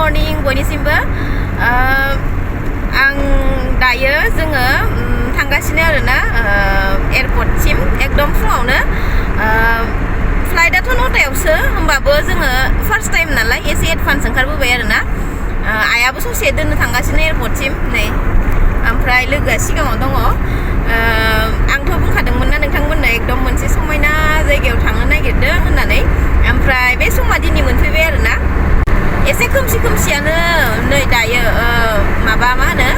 morning बयनिसिमबो आं दायो जोङो थांगासिनो आरोना एयारपर्टसिम एकदम फुङावनो फ्लाइटआथ' 9टायावसो होमबाबो जोङो फार्स्ट टाइम नालाय एसे एडभान्स ओंखारबोबाय आरोना आइयाबो ससे दोननो थांगासिनो एयारपर्टसिम नै ओमफ्राय लोगोआ सिगाङाव दङ आंथ' बुंखादोंमोन ना नोंथांमोननो एकदम मोनसे समायना जायगायाव थांनो नागिरदों होननानै ओमफ्राय बे समा दिनै मोनफैबाय आरोना एसे खोमसियानो नै दायो माबा मा होनो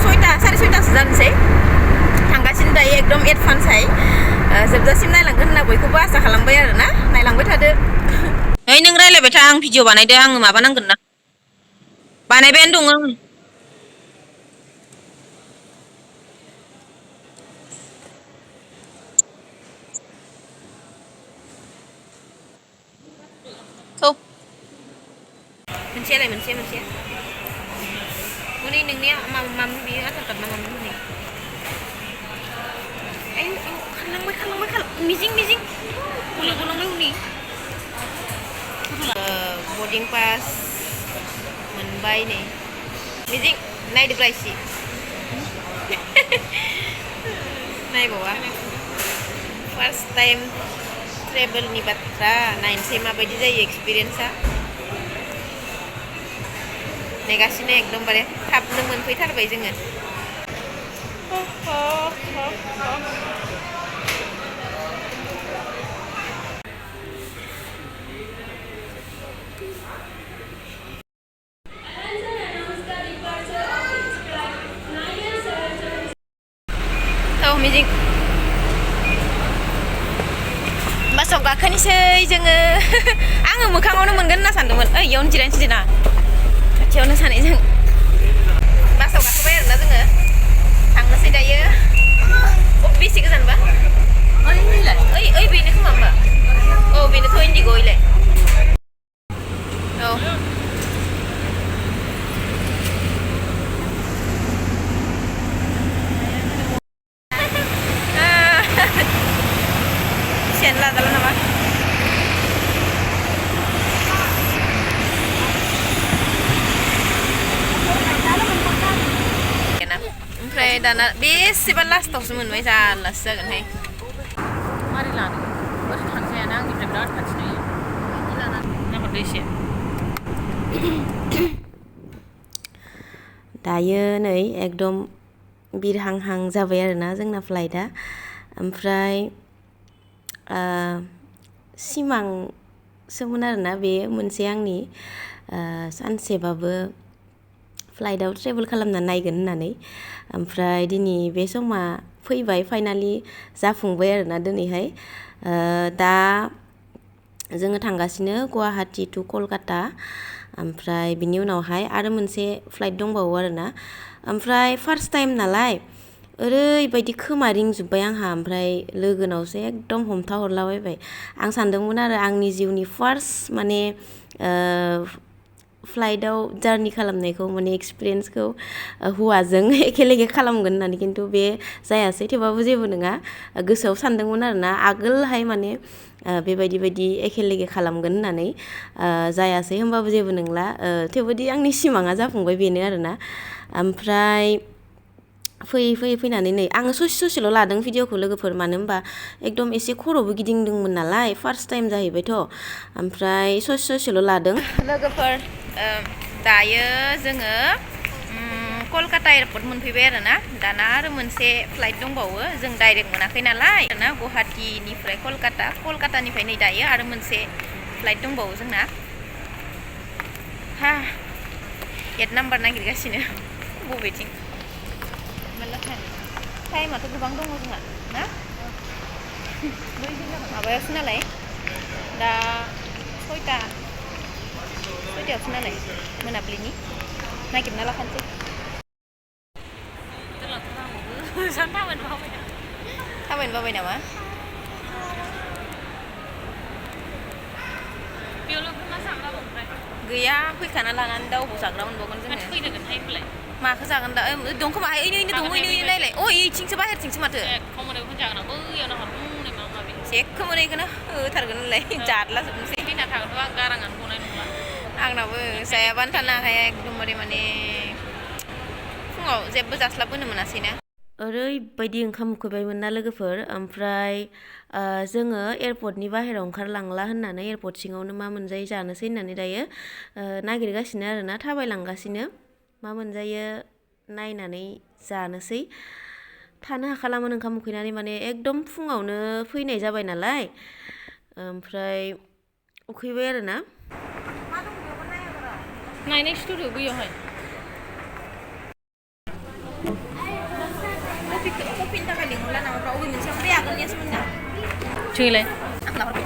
6टा 6:30 जानोसै थांगासिनो दायो एकदम एडभान्सहाय जोबजासिम नायलांगोन होनना बयखौबो आसा खालामबाय आरोना नायलांबाय थादो ओइ नों रायलायबाय था आं भिडिअ बानायदो आङो माबा नांगोन ना बानायबायानो दङ आं मोनसे हनै नोंनिया मामोन बियो आधार कार्ड ना मामोन हनै आय खारलांबाय मिजिं गलांबाय हनै बर्डिं पास मोनबाय नै मिजिं नायदोब्रा इसे नायबावा फार्स्ट टाइम ट्रेभेलनि बाथ्रा नायनोसै माबायदि जायो एक्सपिरियेन्सआ नेगासिनो एकदमबारे थाबनो मोनफैथारबाय जोङो मिजिं बासाव गाखोनोसै जोङो आङो मोखाङावनो मोनगोन होनना सानदोंमोन इयावनो जिरायनोसै ना खाथियावनो सानैजों बासाव गाखोबाय आरोना जोङो थांनोसै दायो बेसे गोजानबा ओइ बेनो खोमा होमबा औ बेनोथ' इन्डिग' इलाय औ सेन लाजाला नामा ओमफ्राय दाना बेसेबा लास्टावसो मोनबाय जारलासो जागोनहाय मारै लानो ओरै थांजायाना आंनिफ्राय बिराद खाथि नुयो नाहरदो एसे दायो नै एकदम बिरहांहां जाबाय आरोना जोंना फ्लाइटआ ओमफ्राय सिमांसोमोन आरोना बे मोनसे आंनि सानसेबाबो फ्लाइटआव ट्रेभेल खालामना नायगोन होननानै ओमफ्राय दिनै बे समा फैबाय फाइनालि जाफुंबाय आरोना दिनैहाय दा जोङो थांगासिनो गुवाहाटि टु कलकाता ओमफ्राय बिनि उनावहाय आरो मोनसे फ्लाइट दंबावो आरोना ओमफ्राय फार्स्ट टाइम नालाय ओरैबायदि खोमा रिंजोब्बाय आंहा ओमफ्राय लोगोनावसो एकदम हमथा हरलाबायबाय आं सानदोंमोन आरो आंनि जिउनि फार्स्ट माने फ्लाइटआव जार्नि खालामनायखौ माने एक्सपिरियेन्सखौ हौवाजों एखे खालामगोन होननानै खिन्थु बे जायासै थेवबाबो जेबो नङा गोसोआव सानदोंमोन आरोना आगोलहाय माने बेबायदि एखे खालामगोन होननानै जायासै होमबाबो जेबो नंला थेवबोदि आंनि सिमाङा जाफुंबाय बेनो आरोना ओमफ्राय फैनानै नै आङो ससेल' लादों भिडिअखौ लोगोफोर मानो होनबा एकदम एसे खर'बो गिदिंदोंमोन नालाय फार्स्ट टाइम जाहैबायथ' ओमफ्राय ससेल' लादों लोगोफोर दायो जोङो कलकाता एयारपर्ट मोनफैबाय आरोना दाना आरो मोनसे फ्लाइट दंबावो जों डाइरेक्ट मोनाखै नालाय ना गुवाहाटीनिफ्राय कलकातानिफ्राय नै दायो आरो मोनसे फ्लाइट दंबावो जोंना गेट नाम्बार नागिरगासिनो बबेथिं टाइमाथ' गोबां दङ जोंहा ना माबायावसो नालाय दा 6टायावसो नालाय मोनाबिलिनि नागिरना लाखानोसै थाबायनो बाबाय नामा गैया फैखाना लानानै दा अबाव जाग्रा मोनबावगोन जोङो माखौ जागोन दा दं खोमा ओइनो दङ ओइनो नायलाय इथिंसो बाहेरथिंसो माथो जेखौ मोनो इखौनो होथारगोन होनलाय जादला जोबनोसै आंनाबो जायाबानो थानो हाया एकदमबारे माने फुङाव जेबो जास्लाबबोनो मोनासैना ओरैबायदि ओंखाम उखैबायमोन ना लोगोफोर ओमफ्राय जोङो एयारपर्टनि बाहेरायाव ओंखारलांला होननानै एयारपर्ट सिङावनो मा मोनजायो जानोसै होननानै दायो नागिरगासिनो आरोना थाबायलांगासिनो मा मोनजायो नायनानै जानोसै थानो हाखालामोन ओंखाम उखैनानै माने एकदम फुङावनो फैनाय जाबाय नालाय ओमफ्राय उखैबाय आरोना नायनाय स्टुडिअ बैयावहाय कफिनि थाखाय लिंहरला नामाब्रा अबे मोनसेयाव बै आगोलनियासो मोनना जोंलाय आं लाहरबाय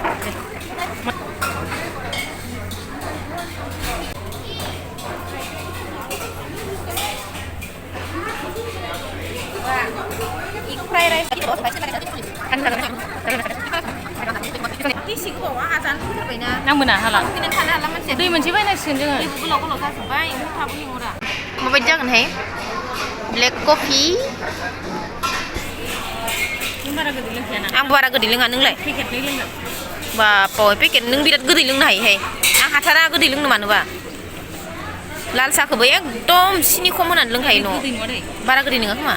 फ्राइड राइस नांबोना हाला दै मोनसे बायनांसिगोन जोङो गोलाव गोलाव जाजोब्बाय थाबो लिंहरा माबायदि जागोनहाय ब्लेक कफि आं बारा गोदै लोङा नोंलाय पेकेटनै लोङो बापाव पेकेट नों बिराद गोदै लोंनो हायोहाय आं हाथारा गोदै लोंनो मानोबा लाल साहाखौबो एकदम सिनि खम होनानै लोंखायो न' बारा गोदै नङा खोमा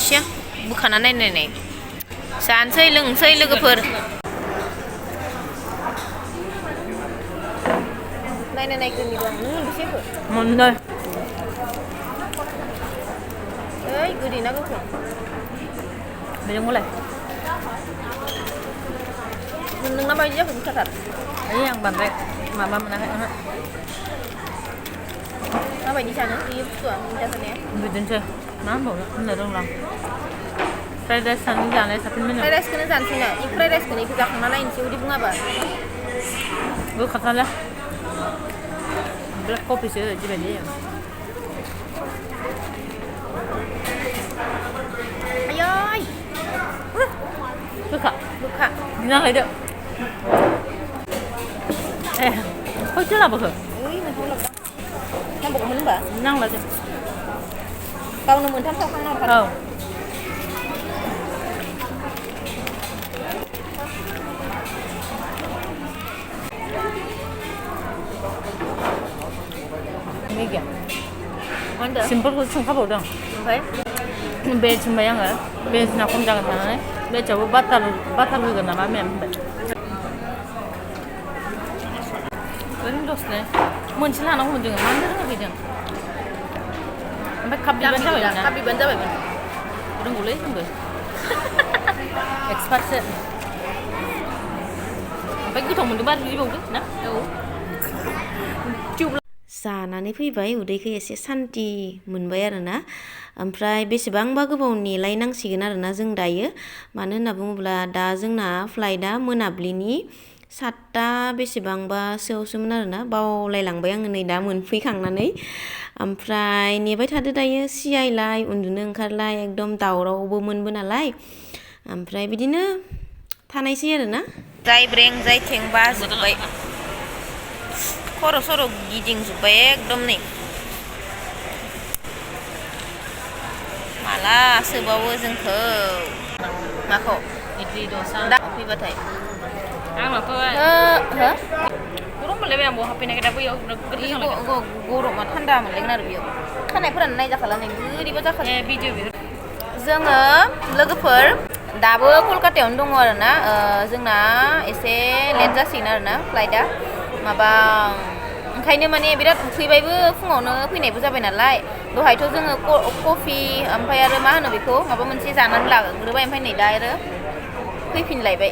सिया बोखाना नायनाय जानोसै लोंसै लोगोफोर नायनाय गोनि दं नों मोनबेसेखौ मोननै ओइ गोदै ना गोखै बेजोंलाय नोंना बायदि जाखो गोखाथार ओइ आं बांद्राय माबा मोनाखै माबायदि जानो बेयो बुस्थुआ मिन्था जानाया बिदिनोसै मा होनबावनो होननो रोंला फ्राइड राइस जानाया साबसिन मोनो फ्राइड राइसखौनो जानोसै ना इ फ्राइड राइसखौनो इखौ जाखांना नायनोसै उदै बुङाबा गोखाथारलै ब्लेक कफिसो जिबायदि आयै गोखा नांलायदो ए खयथो लाबोखो ओइ नोंखौ लाबोदों नांबावगौमोन होनबा नांला दे गावनो मोनथाम सावखांना हरखादों औ सिम्पोलखौ संखाबावदों ओमफ्राय भेज होनबाय आङो भेजना खम जागोन साननानै भेजावबो बाटार होगोन नामा मेम होनबाय ओरैनो दसनो मोनसे लानांगौमोन जोङो मानो रोङाखै जों ओमफ्राय काप बिबानो जाबायमोन रोंगौलै जोंबो एक्सपार्टसो ओमफ्राय गोथाव मोनदोंबा आरो बिबावदो ना औ जानानै फैबाय उदैखौ एसे सान्ति मोनबाय आरोना ओमफ्राय बेसेबांबा गोबाव नेलायनांसिगोन आरोना जों दायो मानो होनना बुङोब्ला दा जोंना फ्लाइटआ मोनाब्लिनि 7टा बेसेबांबासोआवसोमोन आरोना बावलायलांबाय आङो नै दा मोनफैखांनानै ओमफ्राय नेबाय थादो दायो सियायलाय उन्दुनो ओंखारलाय एकदम दावरावबोमोनबो नालाय ओमफ्राय बिदिनो थानायसै आरोना जाय ब्रें जाय थें बाजोब्बाय खर' सर' गिदिंजोब्बाय एकदम नै माला सोबावो जोंखौ माखौ इडलि दसा दा फैबाथाय आंनाथ' गरम मोनलायबाय आं बाव हाबफैनायखाय दा बैयाव गरमा थान्दा मोनलायगोन आरो बेयाव खानायफोरानो नायजाखाला नै बोरैबा जाखायो भिडिअ जोङो लोगोफोर दाबो कलकातायावनो दङ आरोना जोंना एसे लेट जासिगोन आरोना फ्लाइटआ माबा ओंखायनो माने बिराद उखैबायबो फुङावनो फैनायबो जाबाय नालाय दहायथ' जोङो कफि ओमफ्राय आरो मा होनो बेखौ माबा मोनसे जानानै लाग्रोबाय ओमफ्राय नै दा आरो फैफिनलायबाय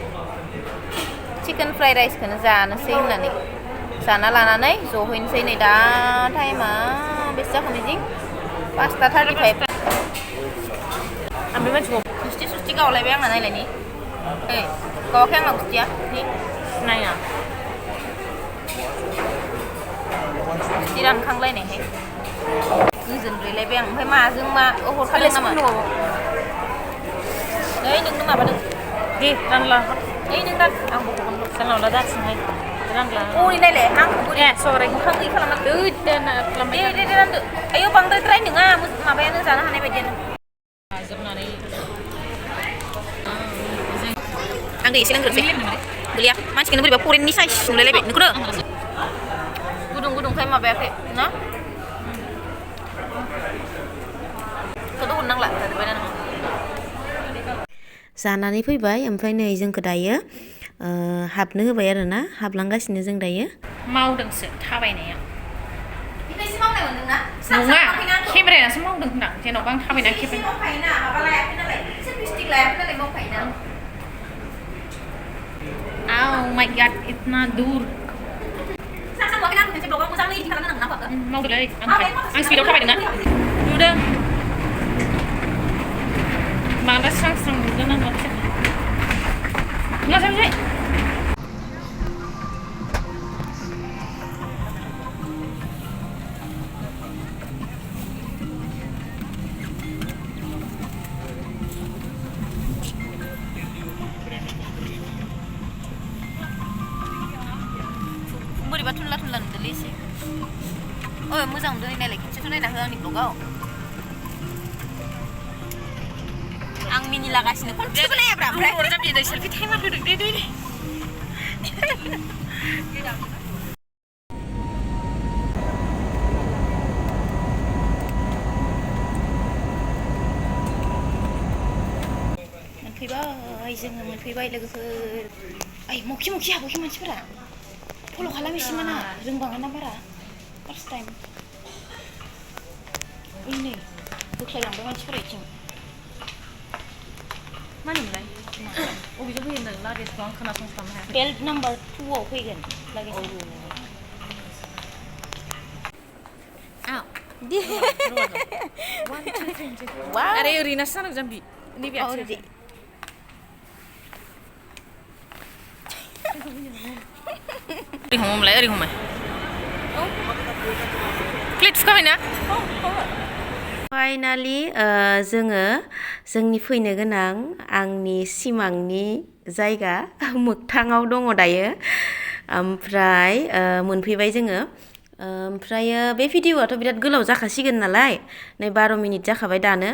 चिकेन फ्राइड राइसखौनो जानोसै होननानै जाना लानानै जहैनोसै नै दा टाइमा बेसे जाखो बिदि 5:35 आं बे मानसिखौ गुस्थि गावलायबाय आंना नायलायनि ओइ गावाखै आंना गुस्थिया नै नाया गुस्थि रानखांलायनायहाय गोजोनब्रैलायबाय आं ओमफ्राय माजों मा हरखादों नामा ओइ नोंनो माबादों दे रानला ओइ नों रान आं बख'गोन जानला दाथिंहाय रानला अरै नायलाय आंखौ बोरै सराय मोखां गैयै खालामना दे रानदो आयौ बांद्रायद्राय नङा माबायानो जानो हानाय बायदियानो जोबनानै आं दै एसे लोंग्रोसै गोलैया मानसिखौनो बोरैबा फरेननि साइज नुलायलायबाय नोंखौनो गुदुं गुदुंखाय माबायाखै ना खौथ' हरनांला जाजोब्बायना नोङो जानानै फैबाय ओमफ्राय नै जोंखौ दायो हाबनो होबाय आरोना हाबलांगासिनो जों दायो मावदोंसो थाबायनाया बेखायसो मावनाय मोनदोंना नङा केमेरायासो मावदों होनदां जेन'बा आं थाबायना खेबबाय मावखायोना माबा लायाखै नालाय सेल्फि लायाखै नालाय मावखायोना Oh my god इतना दूर सानसांबाखै ना मोनसे ब्लगाव मोजाङै इदि खालामनो नांगौ ना मावदोलै आं स्पिडआव थाबायदोंना नुदों बांद्राय स्रां स्रां नुदों ना नुवाखै नुवाखै बोरैबा थुनला थुनला नुदोंलै एसे मोजां नुदों नायलाय खेबसेथ' नायना हो आंनि ब्लगाव आं मिनि लागासिनो खनसेबो नायाब्रा ओमफ्राय जाबि सेलफि टाइमार होदों दे मोनफैबाय जोङो मोनफैबाय लोगोफोर ओइ मखि हाबोखि मानसिफोरा फल' खालामैसै मोना रोंबाङाना बारा फार्स्ट टाइम ओइ नै बोख्लायलांबाय मानसिफोरा इथिं मा होनोमोनलाय अबेजों फैयो होनदों लागेजखौ आं खोनासंस्लाबनो हायाखै बेल्ट नाम्बार 2आव फैगोन लागेज अरे ओरैनासो जानांगौ जाम्बि नैबे आथिं ओरै हमोमलाय ओरै हमो प्लेट थुखाबायना फाइनालि जोङो जोंनि फैनो गोनां आंनि सिमांनि जायगा मोगथाङाव दङ दायो ओमफ्राय मोनफैबाय जोङो ओमफ्रायो बे भिडिअआथ' बिराद गोलाव जाखासिगोन नालाय नै 12 मिनिट जाखाबाय दानो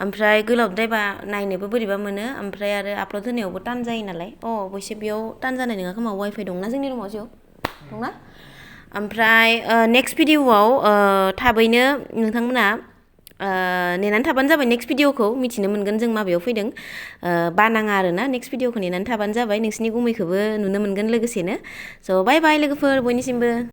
ओमफ्राय गोलावद्रायबा नायनोबो बोरैबा मोनो ओमफ्राय आरो आपल'ड होनायावबो टान जायो नालाय अबयसे बेयाव टान जानाय नङा खोमा वाइफाइ दंना जोंनि रुमाव जिउ दंना ओमफ्राय नेक्स्ट भिडिअआव थाबैनो नोंथांमोना नेनानै थाबानो जाबाय नेक्स्ट भिडिअखौ मिथिनो मोनगोन जों माबायाव फैदों बानाङा आरोना नेक्स्ट भिडिअखौ नेनानै थाबानो जाबाय नोंसिनि गुमैखौबो नुनो मोनगोन लोगोसेनो स' बाय बाय लोगोफोर बयनिसिमबो